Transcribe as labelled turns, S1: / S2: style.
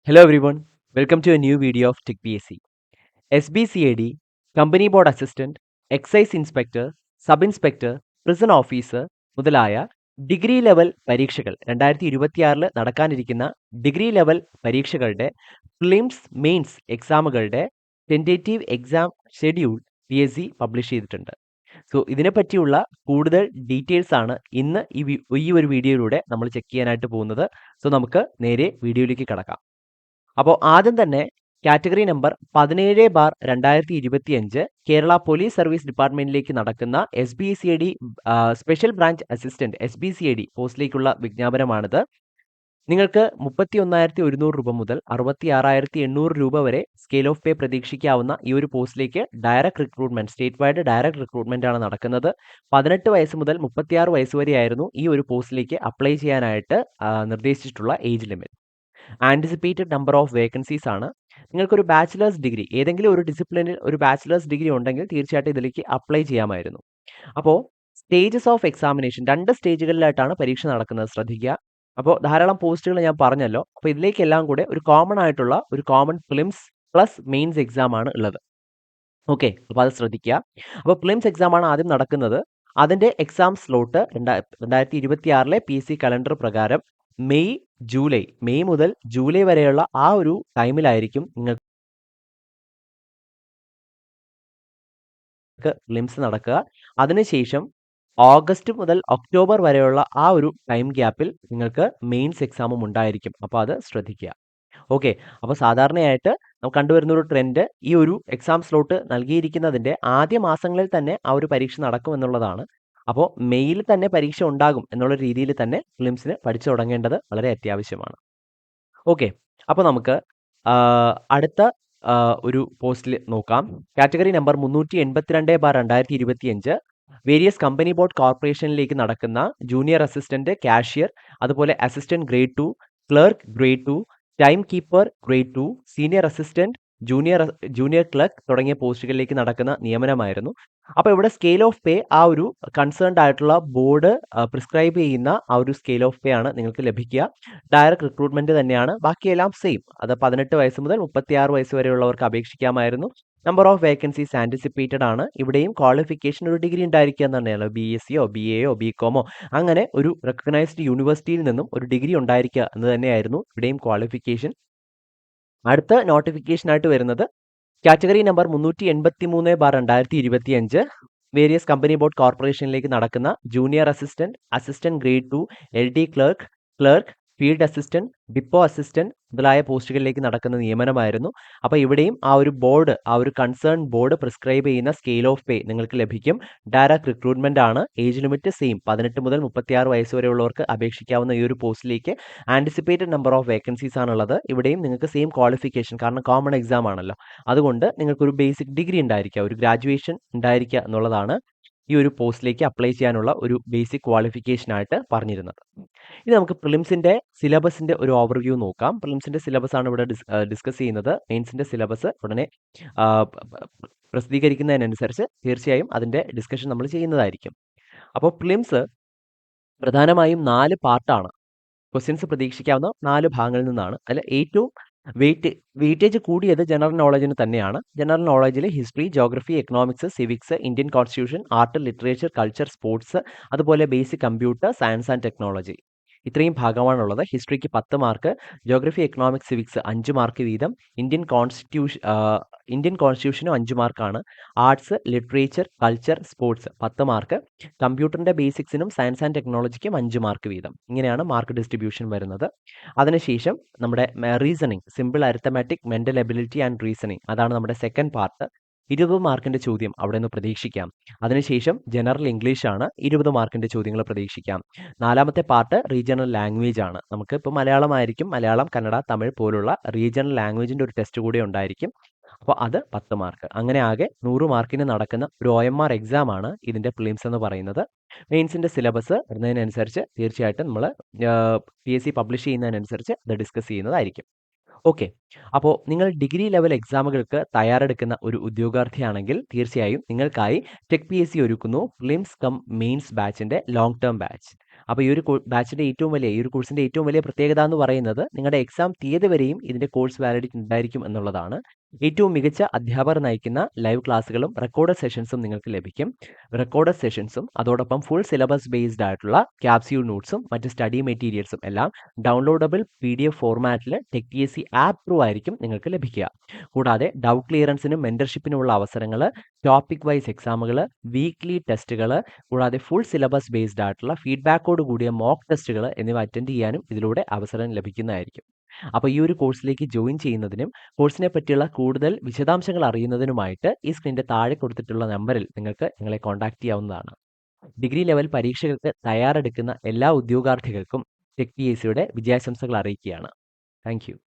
S1: Hello everyone, welcome to a new video of TechPSC. SBCAD, company board assistant, excise inspector, sub inspector, prison officer മുതലായ degree level പരീക്ഷകൾ 2026 നടക്കാനിരിക്കുന്ന degree level പരീക്ഷകളുടെ prelims mains എക്സാമുകളുടെ tentative exam schedule PSC publish ചെയ്തിട്ടുണ്ട്. So ഇതിനെപ്പറ്റിയുള്ള കൂടുതൽ details ആണ് ഇന്ന് ഈ ഒരു വീഡിയോയിലൂടെ നമ്മൾ ചെക്ക് ചെയ്യാനായിട്ട് പോകുന്നത്. സോ നമുക്ക് നേരെ വീഡിയോയിലേക്ക് കടക്കാം. അപ്പോൾ ആദ്യം തന്നെ category number 17/2025 Kerala police service ഡിപ്പാർട്ട്മെന്റിലേക്ക് നടക്കുന്ന SBCAD special branch assistant SBCAD പോസ്റ്റിലേക്കുള്ള വിജ്ഞാപനമാണിത്. നിങ്ങൾക്ക് 31,100 രൂപ മുതൽ 66,800 രൂപ വരെ സ്കെയിൽ ഓഫ് പേ പ്രതീക്ഷിക്കാവുന്ന ഈ ഒരു പോസ്റ്റിലേക്ക് direct recruitment, state wide direct recruitment ആണ് നടക്കുന്നത്. 18 വയസ്സ് മുതൽ 36 വയസ്സ് വരെയായിരുന്നു ഈ ഒരു പോസ്റ്റിലേക്ക് അപ്ലൈ ചെയ്യാനായിട്ട് നിർദ്ദേശിച്ചിട്ടുള്ള age limit. Anticipated number of vacancies ആണ്. നിങ്ങൾക്കൊരു ബാച്ചിലേഴ്സ് ഡിഗ്രി, ഏതെങ്കിലും ഒരു ഡിസിപ്ലിനിൽ ഒരു ബാച്ചിലേഴ്സ് ഡിഗ്രി ഉണ്ടെങ്കിൽ തീർച്ചയായിട്ടും ഇതിലേക്ക് അപ്ലൈ ചെയ്യാമായിരുന്നു. അപ്പോൾ സ്റ്റേജസ് ഓഫ് എക്സാമിനേഷൻ 2 സ്റ്റേജുകളിലായിട്ടാണ് പരീക്ഷ നടക്കുന്നത്, ശ്രദ്ധിക്കുക. അപ്പോൾ ധാരാളം പോസ്റ്റുകൾ ഞാൻ പറഞ്ഞല്ലോ. അപ്പോൾ ഇതിലേക്കെല്ലാം കൂടെ ഒരു കോമൺ ആയിട്ടുള്ള ഒരു common prelims plus mains exam ആണ് ഉള്ളത്. ഓക്കെ, അപ്പോൾ അത് ശ്രദ്ധിക്കുക. അപ്പോൾ പ്രിലിംസ് എക്സാം ആണ് ആദ്യം നടക്കുന്നത്. അതിന്റെ എക്സാം സ്ലോട്ട് 2026 PSC കലണ്ടർ പ്രകാരം മെയ് മുതൽ ജൂലൈ വരെയുള്ള ആ ഒരു ടൈമിലായിരിക്കും നിങ്ങൾക്ക് പ്രിലിംസ് നടക്കുക. അതിനുശേഷം ഓഗസ്റ്റ് മുതൽ ഒക്ടോബർ വരെയുള്ള ആ ഒരു ടൈം ഗ്യാപ്പിൽ നിങ്ങൾക്ക് മെയിൻസ് എക്സാമും ഉണ്ടായിരിക്കും. അപ്പോൾ അത് ശ്രദ്ധിക്കുക. ഓക്കെ, അപ്പോൾ സാധാരണയായിട്ട് നമുക്ക് കണ്ടുവരുന്ന ഒരു ട്രെൻഡ് ഈ ഒരു എക്സാം സ്ലോട്ട് നൽകിയിരിക്കുന്നതിന്റെ ആദ്യ മാസങ്ങളിൽ തന്നെ ആ ഒരു പരീക്ഷ നടക്കും എന്നുള്ളതാണ്. അപ്പോൾ മെയ്യിൽ തന്നെ പരീക്ഷ ഉണ്ടാകും എന്നുള്ള രീതിയിൽ തന്നെ പ്രിലിംസിന് പഠിച്ചു തുടങ്ങേണ്ടത് വളരെ അത്യാവശ്യമാണ്. ഓക്കെ, അപ്പോൾ നമുക്ക് അടുത്ത ഒരു പോസ്റ്റിൽ നോക്കാം. Category number 382/2025 various company board കോർപ്പറേഷനിലേക്ക് നടക്കുന്ന ജൂനിയർ അസിസ്റ്റന്റ്, കാഷ്യർ, അതുപോലെ assistant grade 2, clerk grade 2, time keeper grade 2, senior assistant, junior clerk തുടങ്ങിയ പോസ്റ്റുകളിലേക്ക് നടക്കുന്ന നിയമനമായിരുന്നു. അപ്പോൾ ഇവിടെ സ്കെയിൽ ഓഫ് പേ ആ ഒരു കൺസേൺഡ് ആയിട്ടുള്ള ബോർഡ് പ്രിസ്ക്രൈബ് ചെയ്യുന്ന ആ ഒരു സ്കെയിൽ ഓഫ് പേ ആണ് നിങ്ങൾക്ക് ലഭിക്കുക. ഡയറക്റ്റ് റിക്രൂട്ട്മെന്റ് തന്നെയാണ്, ബാക്കിയെല്ലാം സെയിം. അത് 18 വയസ്സ് മുതൽ 36 വയസ്സ് വരെയുള്ളവർക്ക് അപേക്ഷിക്കാമായിരുന്നു. നമ്പർ ഓഫ് വേക്കൻസീസ് ആൻറ്റിസിപ്പേറ്റഡ് ആണ്. ഇവിടെയും ക്വാളിഫിക്കേഷൻ ഒരു ഡിഗ്രി ഉണ്ടായിരിക്കുക എന്ന് തന്നെയാണ്. BSCയോ BAയോ BCOMോ അങ്ങനെ ഒരു റെക്കഗ്നൈസ്ഡ് യൂണിവേഴ്സിറ്റിയിൽ നിന്നും ഒരു ഡിഗ്രി ഉണ്ടായിരിക്കുക എന്ന് തന്നെയായിരുന്നു ഇവിടെയും ക്വാളിഫിക്കേഷൻ. അടുത്ത നോട്ടിഫിക്കേഷൻ ആയിട്ട് വരുന്നത് category number 383/2025 various company board കോർപ്പറേഷനിലേക്ക് നടക്കുന്ന junior assistant, assistant grade 2, LD clerk, field assistant, depot assistant മുതലായ പോസ്റ്റുകളിലേക്ക് നടക്കുന്ന നിയമനമായിരുന്നു. അപ്പോൾ ഇവിടെയും ആ ഒരു കൺസേൺ ബോർഡ് പ്രിസ്ക്രൈബ് ചെയ്യുന്ന സ്കെയിൽ ഓഫ് പേ നിങ്ങൾക്ക് ലഭിക്കും. ഡയറക്റ്റ് റിക്രൂട്ട്മെന്റ് ആണ്. ഏജ് ലിമിറ്റ് സെയിം, 18 മുതൽ 36 വയസ്സ് വരെയുള്ളവർക്ക് അപേക്ഷിക്കാവുന്ന ഈ ഒരു പോസ്റ്റിലേക്ക് ആൻറ്റിസിപ്പേറ്റഡ് നമ്പർ ഓഫ് വേക്കൻസീസ് ആണുള്ളത്. ഇവിടെയും നിങ്ങൾക്ക് സെയിം ക്വാളിഫിക്കേഷൻ, കാരണം കോമൺ എക്സാം ആണല്ലോ, അതുകൊണ്ട് നിങ്ങൾക്കൊരു ബേസിക് ഡിഗ്രി ഉണ്ടായിരിക്കുക, ഒരു ഗ്രാജുവേഷൻ ഉണ്ടായിരിക്കുക എന്നുള്ളതാണ് ഈ ഒരു പോസ്റ്റിലേക്ക് അപ്ലൈ ചെയ്യാനുള്ള ഒരു ബേസിക് ക്വാളിഫിക്കേഷൻ ആയിട്ട് പറഞ്ഞിരുന്നത്. ഇനി നമുക്ക് പ്രിലിംസിന്റെ സിലബസിന്റെ ഒരു ഓവർവ്യൂ നോക്കാം. പ്രിലിംസിന്റെ സിലബസ് ആണ് ഇവിടെ ഡിസ്കസ് ചെയ്യുന്നത്. മെയിൻസിന്റെ സിലബസ് ഉടനെ പ്രസിദ്ധീകരിക്കുന്നതിനനുസരിച്ച് തീർച്ചയായും അതിന്റെ ഡിസ്കഷൻ നമ്മൾ ചെയ്യുന്നതായിരിക്കും. അപ്പോൾ പ്രിലിംസ് പ്രധാനമായും 4 പാർട്ടാണ്. ക്വസ്റ്റ്യൻസ് പ്രതീക്ഷിക്കാവുന്ന 4 ഭാഗങ്ങളിൽ നിന്നാണ്. അതിൽ ഏറ്റവും വെയിറ്റേജ് കൂടിയത് ജനറൽ നോളജിന് തന്നെയാണ്. ജനറൽ നോളജിൽ history, geography, economics, civics, Indian constitution, art, literature, culture, sports, അതുപോലെ basic computer, science and technology, ഇത്രയും ഭാഗമാണുള്ളത്. ഹിസ്റ്ററിക്ക് 10 mark, geography, economics, civics 5 mark വീതം, ഇന്ത്യൻ കോൺസ്റ്റിറ്റ്യൂഷനും 5 മാർക്കാണ്. Arts, literature, culture, sports 10 mark, കമ്പ്യൂട്ടറിന്റെ ബേസിക്സിനും സയൻസ് ആൻഡ് ടെക്നോളജിക്കും 5 മാർക്ക് വീതം. ഇങ്ങനെയാണ് മാർക്ക് ഡിസ്ട്രിബ്യൂഷൻ വരുന്നത്. അതിനുശേഷം നമ്മുടെ reasoning, simple arithmetic, mental ability and reasoning, അതാണ് നമ്മുടെ സെക്കൻഡ് പാർട്ട്. 20 മാർക്കിന്റെ ചോദ്യം അവിടെ നിന്ന് പ്രതീക്ഷിക്കാം. അതിനുശേഷം ജനറൽ ഇംഗ്ലീഷ് ആണ്, 20 മാർക്കിന്റെ ചോദ്യങ്ങൾ പ്രതീക്ഷിക്കാം. 4ാമത്തെ പാർട്ട് റീജിയണൽ ലാംഗ്വേജ് ആണ്. നമുക്ക് ഇപ്പോൾ മലയാളമായിരിക്കും, മലയാളം, കന്നഡ, തമിഴ് പോലുള്ള റീജിയണൽ ലാംഗ്വേജിന്റെ ഒരു ടെസ്റ്റ് കൂടി ഉണ്ടായിരിക്കും. അപ്പോൾ അത് 10 മാർക്ക്. അങ്ങനെ ആകെ 100 മാർക്കിന് നടക്കുന്ന ഒരു OMR എക്സാം ആണ് ഇതിന്റെ പ്രിലിംസ് എന്ന് പറയുന്നത്. മെയിൻസിന്റെ സിലബസ് വരുന്നതിനനുസരിച്ച് തീർച്ചയായിട്ടും നമ്മൾ PSC പബ്ലിഷ് ചെയ്യുന്നതിനനുസരിച്ച് ഇത് ഡിസ്കസ് ചെയ്യുന്നതായിരിക്കും. ഓക്കെ, അപ്പോൾ നിങ്ങൾ ഡിഗ്രി ലെവൽ എക്സാമുകൾക്ക് തയ്യാറെടുക്കുന്ന ഒരു ഉദ്യോഗാർത്ഥിയാണെങ്കിൽ തീർച്ചയായും നിങ്ങൾക്കായി ടെക് PSC ഒരുക്കുന്നു പ്രിലിംസ് കം മെയിൻസ് ബാച്ചിന്റെ ലോങ് ടേം ബാച്ച്. അപ്പോൾ ഈ ഒരു ബാച്ചിൻ്റെ ഈ ഒരു കോഴ്സിൻ്റെ ഏറ്റവും വലിയ പ്രത്യേകത എന്ന് പറയുന്നത് നിങ്ങളുടെ എക്സാം തീയതി വരെയും ഇതിൻ്റെ കോഴ്സ് വാലിഡിറ്റി ഉണ്ടായിരിക്കും എന്നുള്ളതാണ്. ഏറ്റവും മികച്ച അധ്യാപകർ നയിക്കുന്ന ലൈവ് ക്ലാസ്സുകളും റെക്കോർഡഡ് സെഷൻസും നിങ്ങൾക്ക് ലഭിക്കും. റെക്കോർഡഡ് സെഷൻസും അതോടൊപ്പം ഫുൾ സിലബസ് ബേസ്ഡ് ആയിട്ടുള്ള ക്യാപ്സ്യൂൾ നോട്ട്സും മറ്റ് സ്റ്റഡി മെറ്റീരിയൽസും എല്ലാം ഡൗൺലോഡബിൾ PDF ഫോർമാറ്റിൽ TechTSC ആപ്പ് ത്രൂ ആയിരിക്കും നിങ്ങൾക്ക് ലഭിക്കുക. കൂടാതെ ഡൗട്ട് ക്ലിയറൻസിനും മെന്റർഷിപ്പിനുമുള്ള അവസരങ്ങൾ, ടോപ്പിക് വൈസ് എക്സാമുകൾ, വീക്ക്ലി ടെസ്റ്റുകൾ, കൂടാതെ ഫുൾ സിലബസ് ബേസ്ഡ് ആയിട്ടുള്ള ഫീഡ്ബാക്കോട് കൂടിയ മോക്ക് ടെസ്റ്റുകൾ എന്നിവ അറ്റൻഡ് ചെയ്യാനും ഇതിലൂടെ അവസരം ലഭിക്കുന്നതായിരിക്കും. അപ്പോൾ ഈ ഒരു കോഴ്സിലേക്ക് ജോയിൻ ചെയ്യുന്നതിനും കോഴ്സിനെ പറ്റിയുള്ള കൂടുതൽ വിശദാംശങ്ങൾ അറിയുന്നതിനുമായിട്ട് ഈ സ്ക്രീനിന്റെ താഴെ കൊടുത്തിട്ടുള്ള നമ്പറിൽ നിങ്ങൾക്ക് ഞങ്ങളെ കോൺടാക്ട് ചെയ്യാവുന്നതാണ്. ഡിഗ്രി ലെവൽ പരീക്ഷകൾക്ക് തയ്യാറെടുക്കുന്ന എല്ലാ ഉദ്യോഗാർത്ഥികൾക്കും TechTSCയുടെ വിജയാശംസകൾ അറിയിക്കുകയാണ്. Thank you.